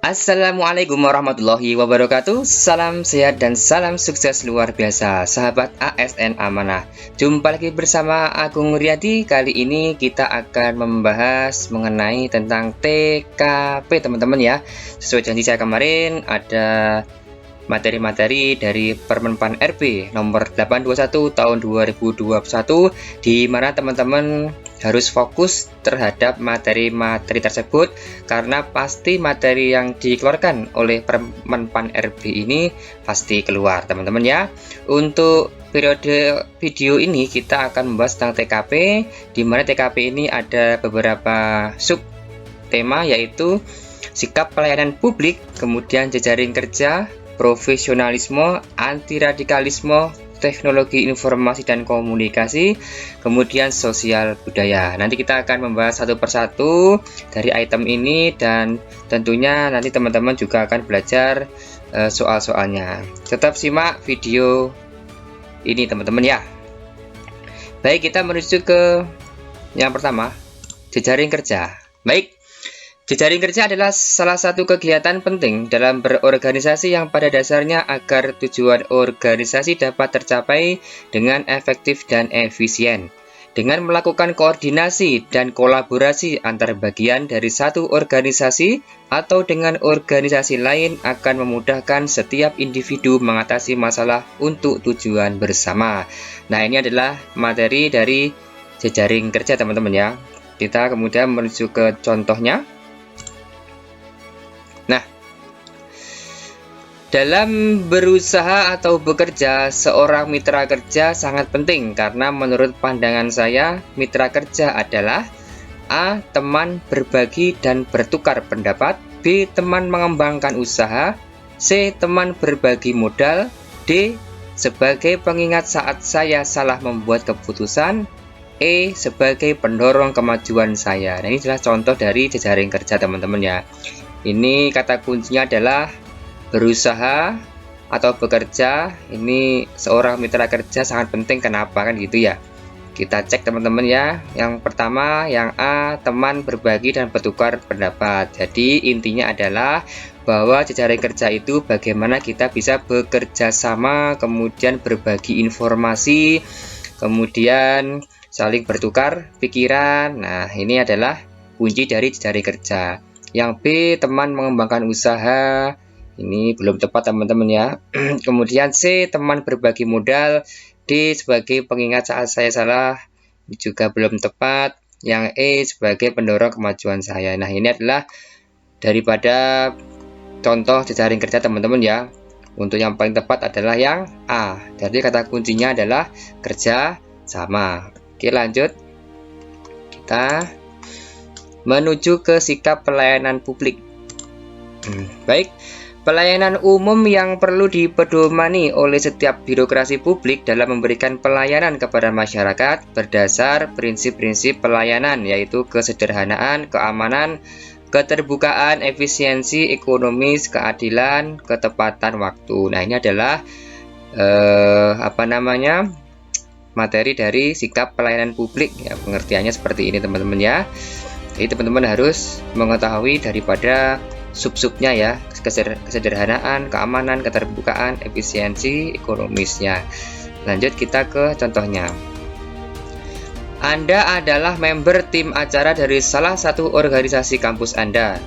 Assalamualaikum warahmatullahi wabarakatuh. Salam sehat dan salam sukses luar biasa, sahabat ASN Amanah. Jumpa lagi bersama Agung Riyadi. Kali ini kita akan membahas mengenai tentang TKP, teman-teman ya. Sesuai janji saya kemarin, ada materi-materi dari Permenpan RB nomor 821 tahun 2021, di mana teman-teman harus fokus terhadap materi-materi tersebut, karena pasti materi yang dikeluarkan oleh Permenpan RB ini pasti keluar, teman-teman ya. Untuk periode video ini kita akan membahas tentang TKP, di mana TKP ini ada beberapa sub tema, yaitu sikap pelayanan publik, kemudian jejaring kerja, profesionalisme, anti radikalisme, teknologi informasi dan komunikasi, kemudian sosial budaya. Nanti kita akan membahas satu persatu dari item ini, dan tentunya nanti teman-teman juga akan belajar soal-soalnya. Tetap simak video ini, teman-teman ya. Baik, kita menuju ke yang pertama, jejaring kerja. Baik, jejaring kerja adalah salah satu kegiatan penting dalam berorganisasi yang pada dasarnya agar tujuan organisasi dapat tercapai dengan efektif dan efisien. Dengan melakukan koordinasi dan kolaborasi antar bagian dari satu organisasi atau dengan organisasi lain akan memudahkan setiap individu mengatasi masalah untuk tujuan bersama. Nah, ini adalah materi dari jejaring kerja, teman-teman ya. Kita kemudian menuju ke contohnya. Dalam berusaha atau bekerja, seorang mitra kerja sangat penting, karena menurut pandangan saya, mitra kerja adalah A. Teman berbagi dan bertukar pendapat, B. Teman mengembangkan usaha, C. Teman berbagi modal, D. Sebagai pengingat saat saya salah membuat keputusan, E. Sebagai pendorong kemajuan saya. Nah, ini adalah contoh dari jejaring kerja, teman-teman ya. Ini kata kuncinya adalah berusaha atau bekerja. Ini seorang mitra kerja sangat penting. Kenapa kan gitu ya? Kita cek, teman-teman ya. Yang pertama, yang A, teman berbagi dan bertukar pendapat. Jadi intinya adalah bahwa jejaring kerja itu bagaimana kita bisa bekerja sama, kemudian berbagi informasi, kemudian saling bertukar pikiran. Nah, ini adalah kunci dari jejaring kerja. Yang B, teman mengembangkan usaha. Ini belum tepat, teman-teman ya. Kemudian C, teman berbagi modal. D, sebagai pengingat saat saya salah. Ini juga belum tepat. Yang E, sebagai pendorong kemajuan saya. Nah, ini adalah daripada contoh jejaring kerja, teman-teman ya. Untuk yang paling tepat adalah yang A. Jadi kata kuncinya adalah kerja sama. Oke, lanjut. Kita menuju ke sikap pelayanan publik. Baik. Pelayanan umum yang perlu dipedomani oleh setiap birokrasi publik dalam memberikan pelayanan kepada masyarakat berdasar prinsip-prinsip pelayanan, yaitu kesederhanaan, keamanan, keterbukaan, efisiensi, ekonomis, keadilan, ketepatan waktu. Nah, ini adalah materi dari sikap pelayanan publik ya. Pengertiannya seperti ini, teman-teman ya. Jadi teman-teman harus mengetahui daripada sub-subnya ya, kesederhanaan, keamanan, keterbukaan, efisiensi, ekonomisnya. Lanjut kita ke contohnya. Anda adalah member tim acara dari salah satu organisasi kampus Anda.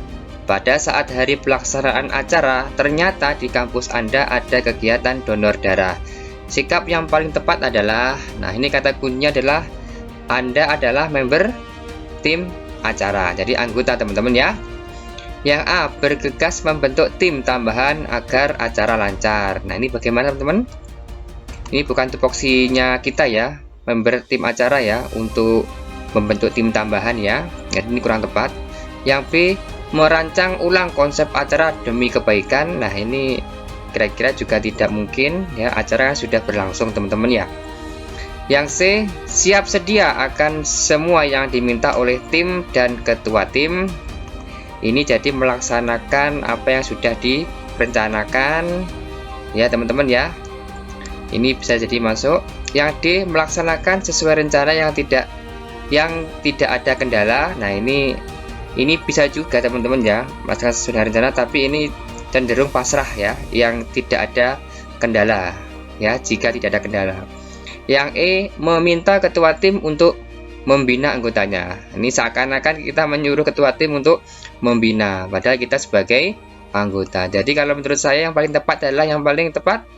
Pada saat hari pelaksanaan acara, ternyata di kampus Anda ada kegiatan donor darah. Sikap yang paling tepat adalah, nah ini kata kuncinya adalah Anda adalah member tim acara, jadi anggota, teman-teman ya. Yang A, bergegas membentuk tim tambahan agar acara lancar. Nah, ini bagaimana, teman-teman? Ini bukan tupoksinya kita ya, member tim acara ya, untuk membentuk tim tambahan ya. Jadi ini kurang tepat. Yang B, merancang ulang konsep acara demi kebaikan. Nah, ini kira-kira juga tidak mungkin ya, acara sudah berlangsung, teman-teman ya. Yang C, siap sedia akan semua yang diminta oleh tim dan ketua tim. Ini jadi melaksanakan apa yang sudah direncanakan ya, teman-teman ya. Ini bisa jadi masuk. Yang D, melaksanakan sesuai rencana yang tidak ada kendala. Nah, ini Ini bisa juga teman-teman ya, melaksanakan sesuai rencana, tapi ini cenderung pasrah ya, yang tidak ada kendala ya, jika tidak ada kendala. Yang E, meminta ketua tim untuk membina anggotanya. Ini seakan-akan kita menyuruh ketua tim untuk membina, padahal kita sebagai anggota. Jadi kalau menurut saya yang paling tepat adalah yang paling tepat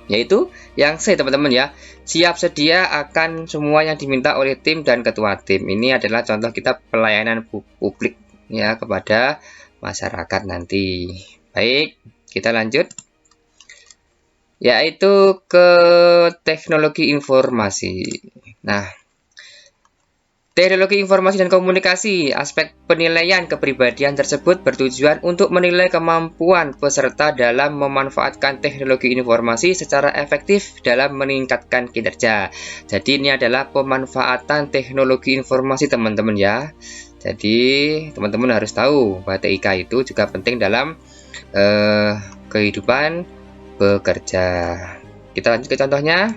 yaitu yang C teman-teman ya, siap sedia akan semua yang diminta oleh tim dan ketua tim. Ini adalah contoh kita pelayanan publik ya kepada masyarakat nanti. Baik, kita lanjut, yaitu ke teknologi informasi. Nah, teknologi informasi dan komunikasi, aspek penilaian kepribadian tersebut bertujuan untuk menilai kemampuan peserta dalam memanfaatkan teknologi informasi secara efektif dalam meningkatkan kinerja. Jadi ini adalah pemanfaatan teknologi informasi teman-teman ya. Jadi teman-teman harus tahu bahwa TIK itu juga penting dalam kehidupan bekerja. Kita lanjut ke contohnya.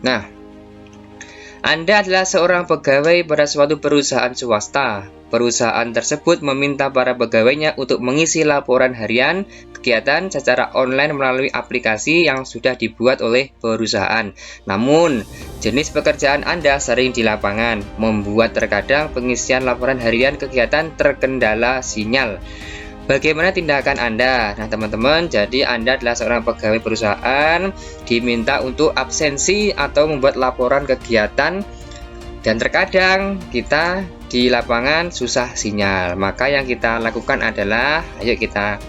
Nah, Anda adalah seorang pegawai pada suatu perusahaan swasta. Perusahaan tersebut meminta para pegawainya untuk mengisi laporan harian kegiatan secara online melalui aplikasi yang sudah dibuat oleh perusahaan. Namun, jenis pekerjaan Anda sering di lapangan, membuat terkadang pengisian laporan harian kegiatan terkendala sinyal. Bagaimana tindakan Anda? Nah teman-teman, jadi Anda adalah seorang pegawai perusahaan, diminta untuk absensi atau membuat laporan kegiatan, dan terkadang kita di lapangan susah sinyal. Maka yang kita lakukan adalah, ayo kita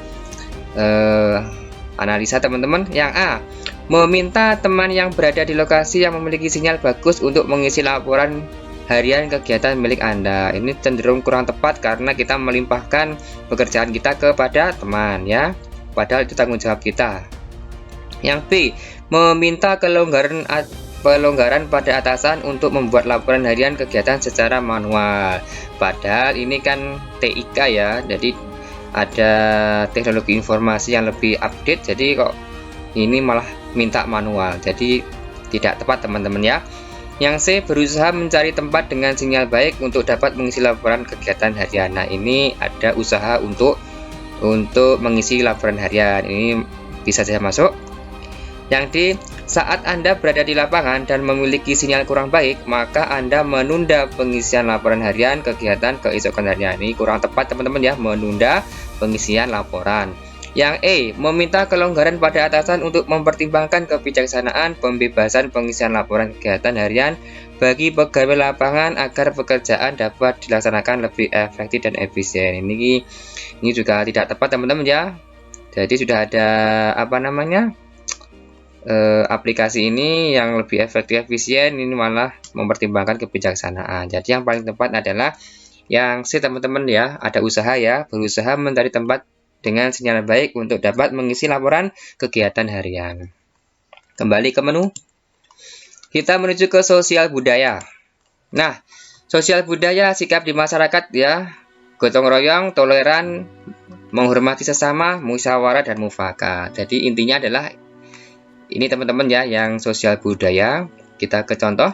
analisa teman-teman. Yang A, meminta teman yang berada di lokasi yang memiliki sinyal bagus untuk mengisi laporan harian kegiatan milik Anda. Ini cenderung kurang tepat karena kita melimpahkan pekerjaan kita kepada teman ya, padahal itu tanggung jawab kita. Yang B, meminta kelonggaran pada atasan untuk membuat laporan harian kegiatan secara manual. Padahal ini kan TIK ya, jadi ada teknologi informasi yang lebih update, jadi kok ini malah minta manual, jadi tidak tepat teman-teman ya. Yang C, berusaha mencari tempat dengan sinyal baik untuk dapat mengisi laporan kegiatan harian. Nah, ini ada usaha untuk mengisi laporan harian. Ini bisa saja masuk. Yang D, saat Anda berada di lapangan dan memiliki sinyal kurang baik, maka Anda menunda pengisian laporan harian kegiatan keesokan harian. Ini kurang tepat teman-teman ya, menunda pengisian laporan. Yang E, meminta kelonggaran pada atasan untuk mempertimbangkan kebijaksanaan pembebasan pengisian laporan kegiatan harian bagi pegawai lapangan agar pekerjaan dapat dilaksanakan lebih efektif dan efisien. Ini juga tidak tepat teman-teman ya. Jadi sudah ada aplikasi ini yang lebih efektif efisien, ini malah mempertimbangkan kebijaksanaan. Jadi yang paling tepat adalah yang C teman-teman ya, ada usaha ya, berusaha mencari tempat dengan sinyal baik untuk dapat mengisi laporan kegiatan harian. Kembali ke menu, kita menuju ke sosial budaya. Nah, sosial budaya sikap di masyarakat ya, gotong royong, toleran, menghormati sesama, musyawarah dan mufakat. Jadi intinya adalah ini teman-teman ya, yang sosial budaya. Kita ke contoh.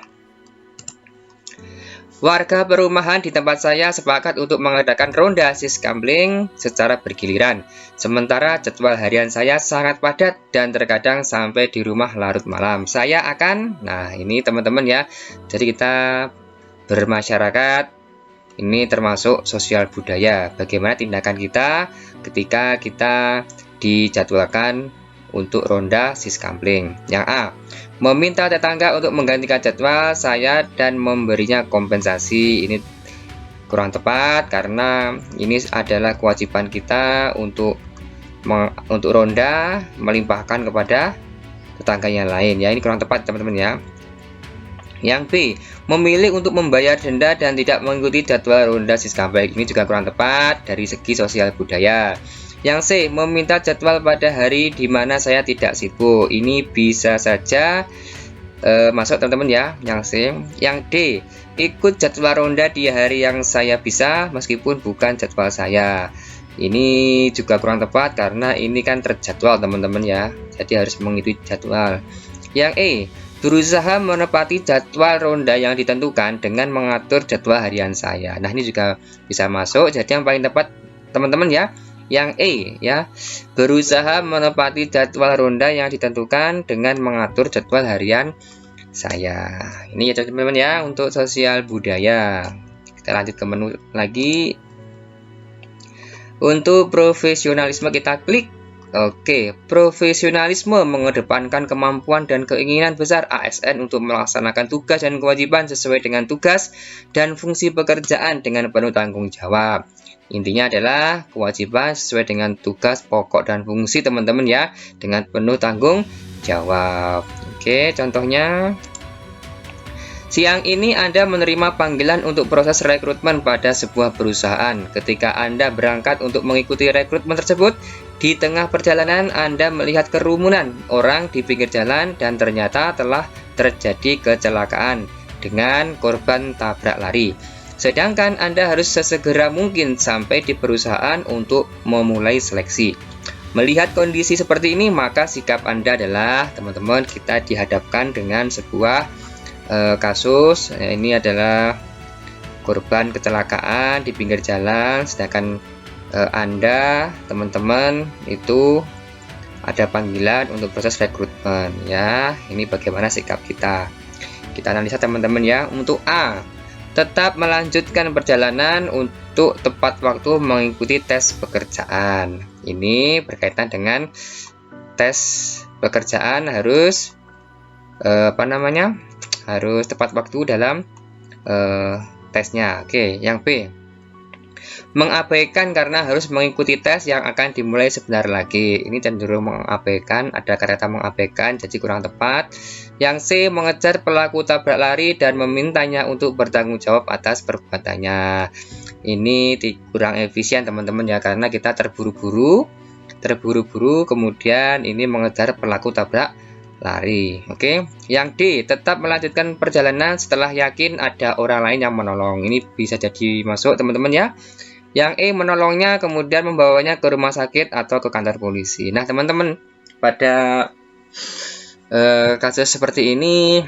Warga perumahan di tempat saya sepakat untuk mengadakan ronda siskampling secara bergiliran. Sementara jadwal harian saya sangat padat dan terkadang sampai di rumah larut malam. Saya akan, nah ini teman-teman ya, jadi kita bermasyarakat, ini termasuk sosial budaya. Bagaimana tindakan kita ketika kita dijadwalkan untuk ronda siskampling. Yang A, meminta tetangga untuk menggantikan jadwal saya dan memberinya kompensasi. Ini kurang tepat karena ini adalah kewajiban kita untuk ronda melimpahkan kepada tetangga yang lain ya. Ini kurang tepat teman-teman ya. Yang B, memilih untuk membayar denda dan tidak mengikuti jadwal ronda siskampling. Ini juga kurang tepat dari segi sosial budaya. Yang C, meminta jadwal pada hari di mana saya tidak sibuk. Ini bisa saja masuk teman-teman ya, yang C. Yang D, ikut jadwal ronda di hari yang saya bisa meskipun bukan jadwal saya. Ini juga kurang tepat karena ini kan terjadwal teman-teman ya, jadi harus mengikuti jadwal. Yang E, berusaha menepati jadwal ronda yang ditentukan dengan mengatur jadwal harian saya. Nah, ini juga bisa masuk. Jadi yang paling tepat teman-teman ya, yang E ya. Berusaha menepati jadwal ronda yang ditentukan dengan mengatur jadwal harian saya. Ini ya teman-teman ya untuk sosial budaya. Kita lanjut ke menu lagi. Untuk profesionalisme kita klik. Oke, profesionalisme mengedepankan kemampuan dan keinginan besar ASN untuk melaksanakan tugas dan kewajiban sesuai dengan tugas dan fungsi pekerjaan dengan penuh tanggung jawab. Intinya adalah kewajiban sesuai dengan tugas pokok dan fungsi teman-teman ya, dengan penuh tanggung jawab. Oke, contohnya siang ini Anda menerima panggilan untuk proses rekrutmen pada sebuah perusahaan. Ketika Anda berangkat untuk mengikuti rekrutmen tersebut, di tengah perjalanan Anda melihat kerumunan orang di pinggir jalan dan ternyata telah terjadi kecelakaan dengan korban tabrak lari. Sedangkan Anda harus sesegera mungkin sampai di perusahaan untuk memulai seleksi. Melihat kondisi seperti ini, maka sikap Anda adalah, teman-teman, kita dihadapkan dengan sebuah kasus. Ini adalah korban kecelakaan di pinggir jalan, sedangkan Anda, teman-teman, itu ada panggilan untuk proses rekrutmen ya. Ini bagaimana sikap kita. Kita analisa teman-teman ya. Untuk A, tetap melanjutkan perjalanan untuk tepat waktu mengikuti tes pekerjaan. Ini berkaitan dengan tes pekerjaan harus harus tepat waktu dalam tesnya. Oke, yang B, mengabaikan karena harus mengikuti tes yang akan dimulai sebentar lagi. Ini cenderung mengabaikan, ada kata mengabaikan, jadi kurang tepat. Yang C, mengejar pelaku tabrak lari dan memintanya untuk bertanggung jawab atas perbuatannya. Ini kurang efisien teman-teman ya, karena kita terburu-buru, kemudian ini mengejar pelaku tabrak lari. Oke. Yang D, tetap melanjutkan perjalanan setelah yakin ada orang lain yang menolong. Ini bisa jadi masuk teman-teman ya. Yang E, menolongnya kemudian membawanya ke rumah sakit atau ke kantor polisi. Nah teman-teman, pada kasus seperti ini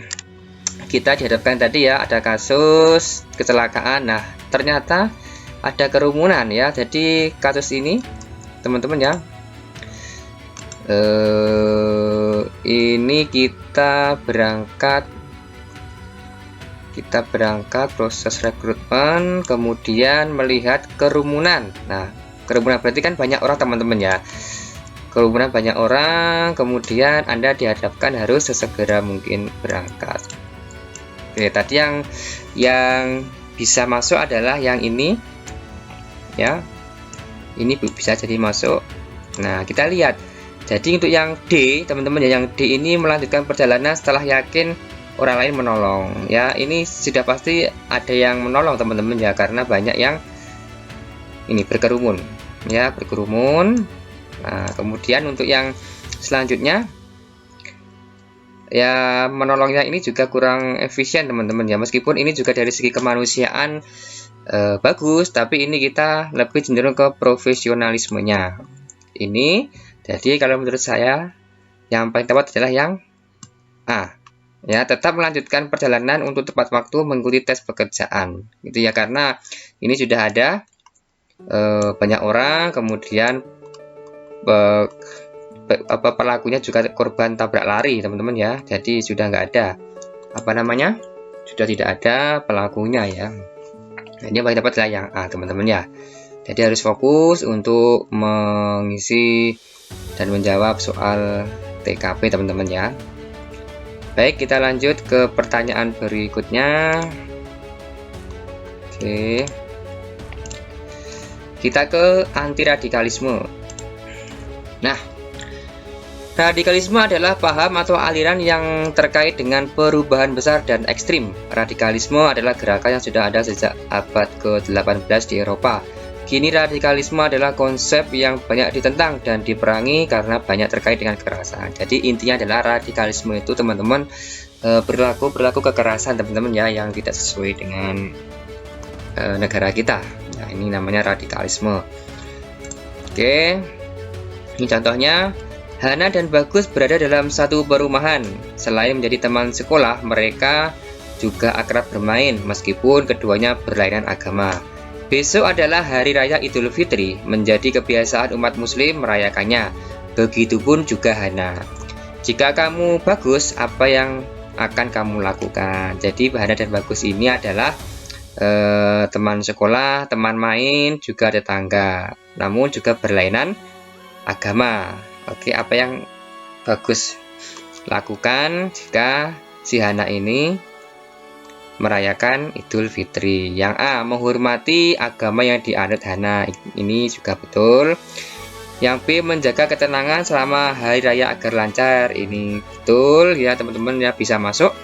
kita dihadapkan tadi ya, ada kasus kecelakaan. Nah ternyata ada kerumunan ya. Jadi kasus ini teman-teman ya, ini kita berangkat proses rekrutmen, kemudian melihat kerumunan. Nah kerumunan berarti kan banyak orang teman-teman ya, kerumunan banyak orang, kemudian Anda dihadapkan harus sesegera mungkin berangkat. Oke, tadi yang bisa masuk adalah yang ini ya, ini bisa jadi masuk. Nah kita lihat, jadi untuk yang D teman-teman ya, yang D ini melanjutkan perjalanan setelah yakin orang lain menolong ya. Ini sudah pasti ada yang menolong teman-teman ya, karena banyak yang ini berkerumun ya, berkerumun. Nah kemudian untuk yang selanjutnya ya, menolongnya ini juga kurang efisien teman-teman ya, meskipun ini juga dari segi kemanusiaan bagus, tapi ini kita lebih cenderung ke profesionalismenya ini. Jadi kalau menurut saya yang paling tepat adalah yang A ya, tetap melanjutkan perjalanan untuk tepat waktu mengikuti tes pekerjaan gitu ya, karena ini sudah ada banyak orang, kemudian pelakunya juga korban tabrak lari teman-teman ya, jadi sudah nggak ada sudah tidak ada pelakunya ya. Nah, ini yang paling tepat adalah yang A teman-teman ya. Jadi harus fokus untuk mengisi dan menjawab soal TKP teman-teman ya. Baik, kita lanjut ke pertanyaan berikutnya. Oke, kita ke anti radikalisme. Nah, radikalisme adalah paham atau aliran yang terkait dengan perubahan besar dan ekstrim. Radikalisme adalah gerakan yang sudah ada sejak abad ke-18 di Eropa. Kini radikalisme adalah konsep yang banyak ditentang dan diperangi karena banyak terkait dengan kekerasan. Jadi intinya adalah radikalisme itu teman-teman perilaku kekerasan teman-teman ya, yang tidak sesuai dengan negara kita. Nah ini namanya radikalisme. Oke, ini contohnya. Hana dan Bagus berada dalam satu perumahan. Selain menjadi teman sekolah, mereka juga akrab bermain meskipun keduanya berlainan agama. Besok adalah Hari Raya Idul Fitri, menjadi kebiasaan umat muslim merayakannya. Begitupun juga Hana. Jika kamu Bagus, apa yang akan kamu lakukan? Jadi Hana dan Bagus ini adalah teman sekolah, teman main, juga tetangga, namun juga berlainan agama. Oke, apa yang Bagus lakukan jika si Hana ini merayakan Idul Fitri? Yang A, menghormati agama yang dianut Hana. Ini juga betul. Yang B, menjaga ketenangan selama hari raya agar lancar. Ini betul ya teman-teman ya, bisa masuk.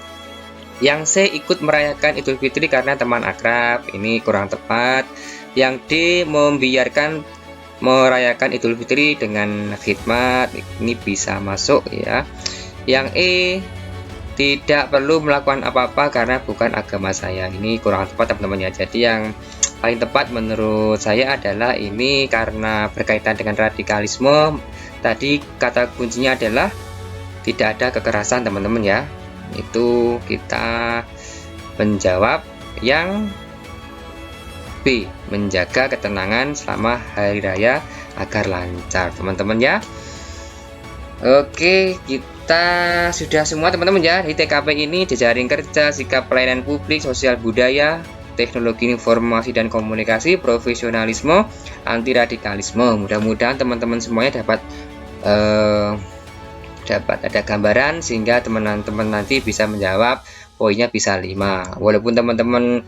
Yang C, ikut merayakan Idul Fitri karena teman akrab. Ini kurang tepat. Yang D, membiarkan merayakan Idul Fitri dengan khidmat. Ini bisa masuk ya. Yang E, tidak perlu melakukan apa-apa karena bukan agama saya. Ini kurang tepat teman-teman ya. Jadi yang paling tepat menurut saya adalah ini karena berkaitan dengan radikalisme. Tadi kata kuncinya adalah tidak ada kekerasan teman-teman ya. Itu kita menjawab yang B, menjaga ketenangan selama hari raya agar lancar teman-teman ya. Oke, kita sudah semua teman-teman ya di TKP ini: jejaring kerja, sikap pelayanan publik, sosial budaya, teknologi informasi dan komunikasi, profesionalisme, anti radikalisme. Mudah-mudahan teman-teman semuanya dapat ada gambaran sehingga teman-teman nanti bisa menjawab, poinnya bisa 5. Walaupun teman-teman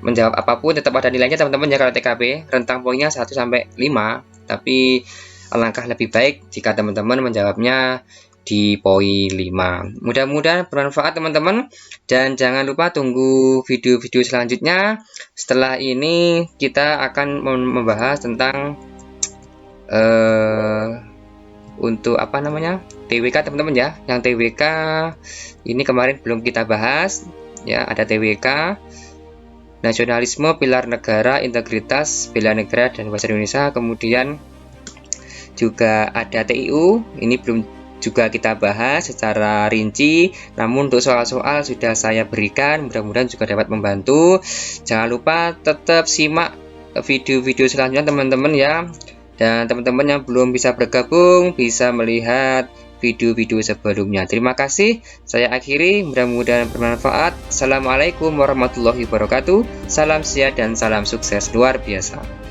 menjawab apapun tetap ada nilainya teman-teman ya. Kalau TKP rentang poinnya 1 sampai 5, tapi alangkah lebih baik jika teman-teman menjawabnya di poin 5. Mudah-mudahan bermanfaat teman-teman, dan jangan lupa tunggu video-video selanjutnya. Setelah ini kita akan membahas tentang untuk apa namanya, TWK teman-teman ya. Yang TWK ini kemarin belum kita bahas ya. Ada TWK, nasionalisme, pilar negara, integritas, bela negara dan bahasa Indonesia. Kemudian juga ada TIU, ini belum juga kita bahas secara rinci, namun untuk soal-soal sudah saya berikan, mudah-mudahan juga dapat membantu. Jangan lupa tetap simak video-video selanjutnya teman-teman ya. Dan teman-teman yang belum bisa bergabung bisa melihat video-video sebelumnya. Terima kasih, saya akhiri, mudah-mudahan bermanfaat. Assalamualaikum warahmatullahi wabarakatuh. Salam sehat dan salam sukses luar biasa.